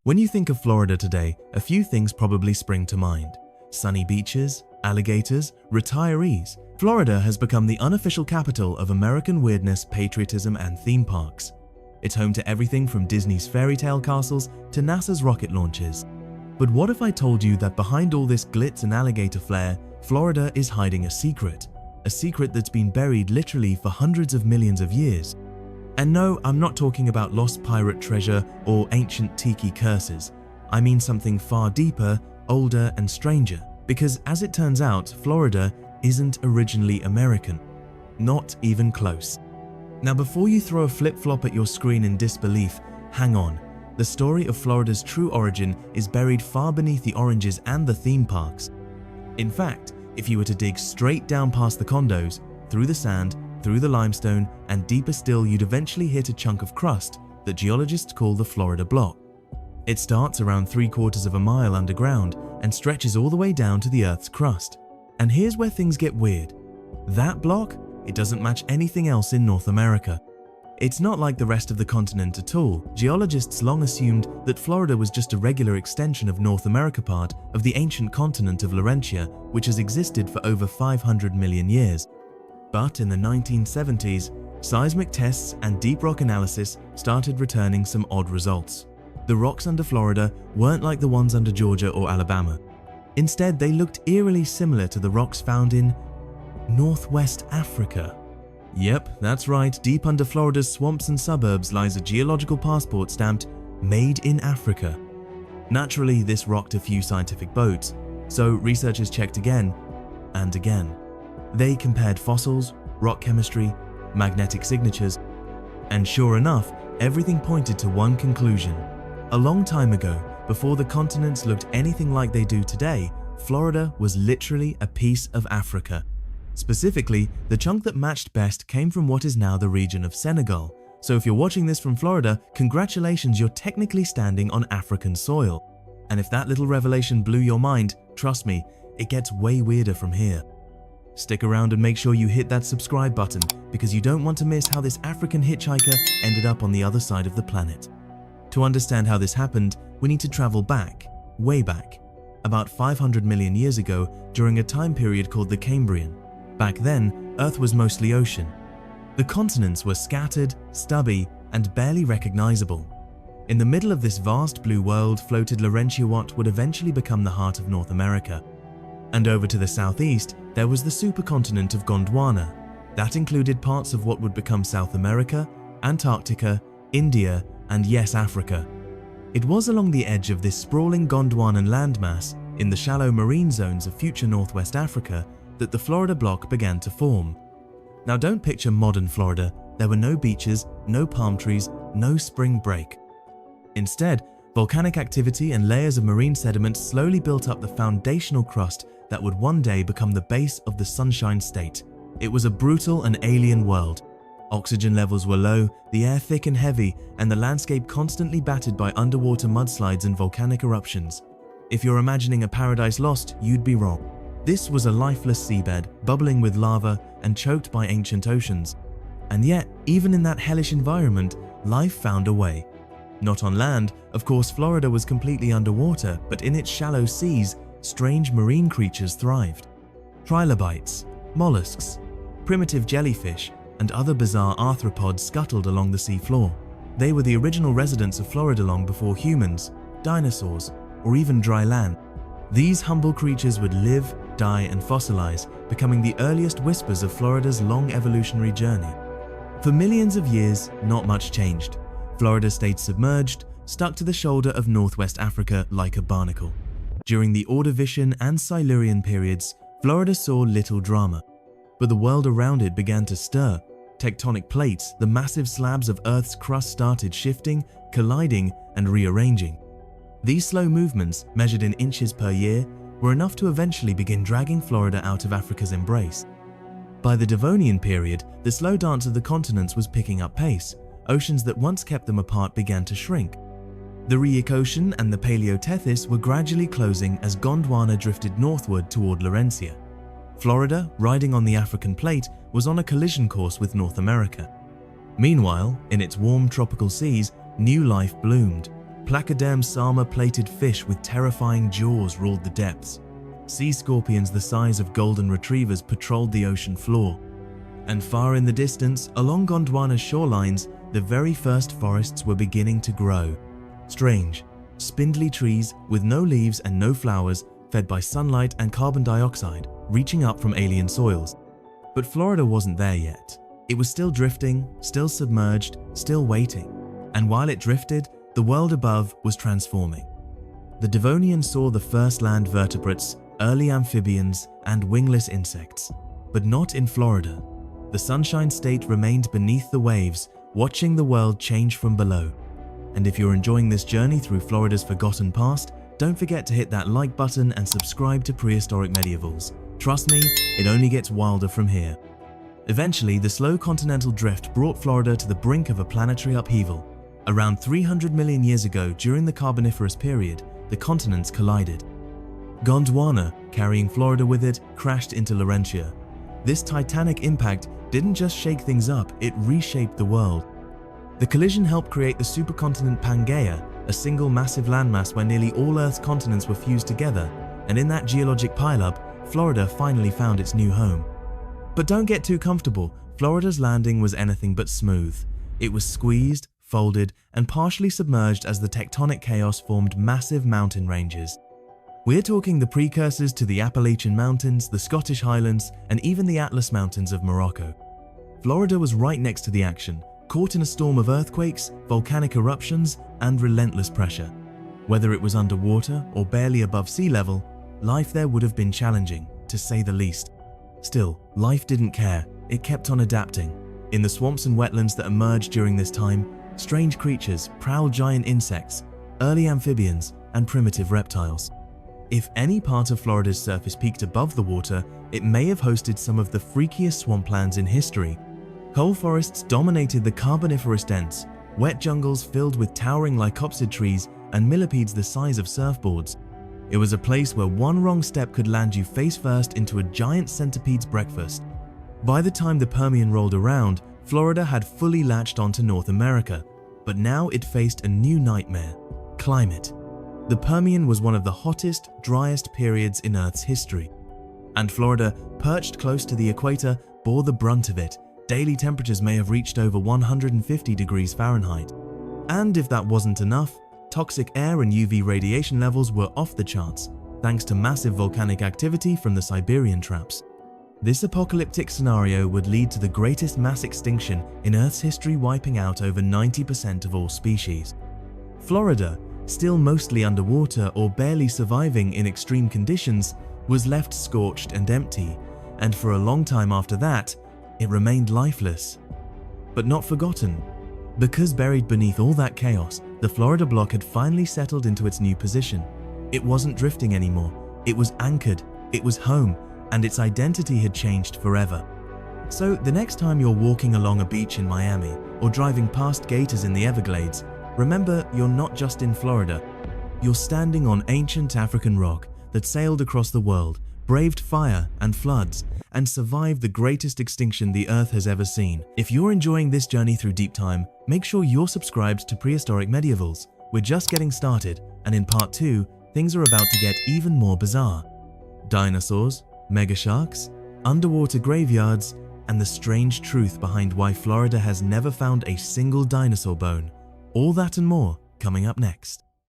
When you think of Florida today, a few things probably spring to mind. Sunny beaches, alligators, retirees. Florida has become the unofficial capital of American weirdness, patriotism, and theme parks. It's home to everything from Disney's fairy tale castles to NASA's rocket launches. But what if I told you that behind all this glitz and alligator flair, Florida is hiding a secret that's been buried literally for hundreds of millions of years? And no, I'm not talking about lost pirate treasure or ancient tiki curses. I mean something far deeper, older, and stranger. Because as it turns out, Florida isn't originally American. Not even close. Now before you throw a flip-flop at your screen in disbelief, hang on. The story of Florida's true origin is buried far beneath the oranges and the theme parks. In fact, if you were to dig straight down past the condos, through the sand, through the limestone, and deeper still, you'd eventually hit a chunk of crust that geologists call the Florida Block. It starts around 3/4 of a mile underground and stretches all the way down to the Earth's crust. And here's where things get weird. That block, it doesn't match anything else in North America. It's not like the rest of the continent at all. Geologists long assumed that Florida was just a regular extension of North America, part of the ancient continent of Laurentia, which has existed for over 500 million years. But in the 1970s, seismic tests and deep rock analysis started returning some odd results. The rocks under Florida weren't like the ones under Georgia or Alabama. Instead, they looked eerily similar to the rocks found in Northwest Africa. Yep, that's right, deep under Florida's swamps and suburbs lies a geological passport stamped "Made in Africa." Naturally, this rocked a few scientific boats, so researchers checked again and again. They compared fossils, rock chemistry, magnetic signatures, and sure enough, everything pointed to one conclusion. A long time ago, before the continents looked anything like they do today, Florida was literally a piece of Africa. Specifically, the chunk that matched best came from what is now the region of Senegal. So if you're watching this from Florida, congratulations, you're technically standing on African soil. And if that little revelation blew your mind, trust me, it gets way weirder from here. Stick around and make sure you hit that subscribe button, because you don't want to miss how this African hitchhiker ended up on the other side of the planet. To understand how this happened, we need to travel back, way back, about 500 million years ago during a time period called the Cambrian. Back then, Earth was mostly ocean. The continents were scattered, stubby, and barely recognizable. In the middle of this vast blue world floated Laurentia, what would eventually become the heart of North America. And over to the southeast, there was the supercontinent of Gondwana. That included parts of what would become South America, Antarctica, India, and yes, Africa. It was along the edge of this sprawling Gondwanan landmass, in the shallow marine zones of future Northwest Africa, that the Florida Block began to form. Now don't picture modern Florida. There were no beaches, no palm trees, no spring break. Instead, volcanic activity and layers of marine sediment slowly built up the foundational crust that would one day become the base of the Sunshine State. It was a brutal and alien world. Oxygen levels were low, the air thick and heavy, and the landscape constantly battered by underwater mudslides and volcanic eruptions. If you're imagining a paradise lost, you'd be wrong. This was a lifeless seabed, bubbling with lava and choked by ancient oceans. And yet, even in that hellish environment, life found a way. Not on land, of course. Florida was completely underwater, but in its shallow seas, strange marine creatures thrived. Trilobites, mollusks, primitive jellyfish, and other bizarre arthropods scuttled along the seafloor. They were the original residents of Florida long before humans, dinosaurs, or even dry land. These humble creatures would live, die, and fossilize, becoming the earliest whispers of Florida's long evolutionary journey. For millions of years, not much changed. Florida stayed submerged, stuck to the shoulder of Northwest Africa like a barnacle. During the Ordovician and Silurian periods, Florida saw little drama. But the world around it began to stir. Tectonic plates, the massive slabs of Earth's crust, started shifting, colliding, and rearranging. These slow movements, measured in inches per year, were enough to eventually begin dragging Florida out of Africa's embrace. By the Devonian period, the slow dance of the continents was picking up pace. Oceans that once kept them apart began to shrink. The Rheac Ocean and the Paleotethys were gradually closing as Gondwana drifted northward toward Laurentia. Florida, riding on the African plate, was on a collision course with North America. Meanwhile, in its warm tropical seas, new life bloomed. Placoderm salmon-plated fish with terrifying jaws ruled the depths. Sea scorpions the size of golden retrievers patrolled the ocean floor. And far in the distance, along Gondwana's shorelines, the very first forests were beginning to grow. Strange, spindly trees with no leaves and no flowers, fed by sunlight and carbon dioxide, reaching up from alien soils. But Florida wasn't there yet. It was still drifting, still submerged, still waiting. And while it drifted, the world above was transforming. The Devonians saw the first land vertebrates, early amphibians, and wingless insects. But not in Florida. The Sunshine State remained beneath the waves, watching the world change from below. And if you're enjoying this journey through Florida's forgotten past, don't forget to hit that like button and subscribe to Prehistoric Medievals. Trust me, it only gets wilder from here. Eventually, the slow continental drift brought Florida to the brink of a planetary upheaval. Around 300 million years ago, during the Carboniferous period, the continents collided. Gondwana, carrying Florida with it, crashed into Laurentia. This titanic impact didn't just shake things up, it reshaped the world. The collision helped create the supercontinent Pangaea, a single massive landmass where nearly all Earth's continents were fused together, and in that geologic pileup, Florida finally found its new home. But don't get too comfortable, Florida's landing was anything but smooth. It was squeezed, folded, and partially submerged as the tectonic chaos formed massive mountain ranges. We're talking the precursors to the Appalachian Mountains, the Scottish Highlands, and even the Atlas Mountains of Morocco. Florida was right next to the action, caught in a storm of earthquakes, volcanic eruptions, and relentless pressure. Whether it was underwater or barely above sea level, life there would have been challenging, to say the least. Still, life didn't care. It kept on adapting. In the swamps and wetlands that emerged during this time, strange creatures, prowl giant insects, early amphibians, and primitive reptiles. If any part of Florida's surface peaked above the water, it may have hosted some of the freakiest swamplands in history. Coal forests dominated the Carboniferous dents, wet jungles filled with towering lycopsid trees and millipedes the size of surfboards. It was a place where one wrong step could land you face first into a giant centipede's breakfast. By the time the Permian rolled around, Florida had fully latched onto North America, but now it faced a new nightmare: climate. The Permian was one of the hottest, driest periods in Earth's history. And Florida, perched close to the equator, bore the brunt of it. Daily temperatures may have reached over 150 degrees Fahrenheit. And if that wasn't enough, toxic air and UV radiation levels were off the charts, thanks to massive volcanic activity from the Siberian traps. This apocalyptic scenario would lead to the greatest mass extinction in Earth's history, wiping out over 90% of all species. Florida, still mostly underwater or barely surviving in extreme conditions, was left scorched and empty, and for a long time after that, it remained lifeless. But not forgotten. Because buried beneath all that chaos, the Florida block had finally settled into its new position. It wasn't drifting anymore, it was anchored, it was home, and its identity had changed forever. So the next time you're walking along a beach in Miami or driving past gators in the Everglades, remember, you're not just in Florida. You're standing on ancient African rock that sailed across the world, braved fire and floods, and survived the greatest extinction the Earth has ever seen. If you're enjoying this journey through deep time, make sure you're subscribed to Prehistoric Medievals. We're just getting started, and in part 2, things are about to get even more bizarre. Dinosaurs, mega sharks, underwater graveyards, and the strange truth behind why Florida has never found a single dinosaur bone. All that and more coming up next.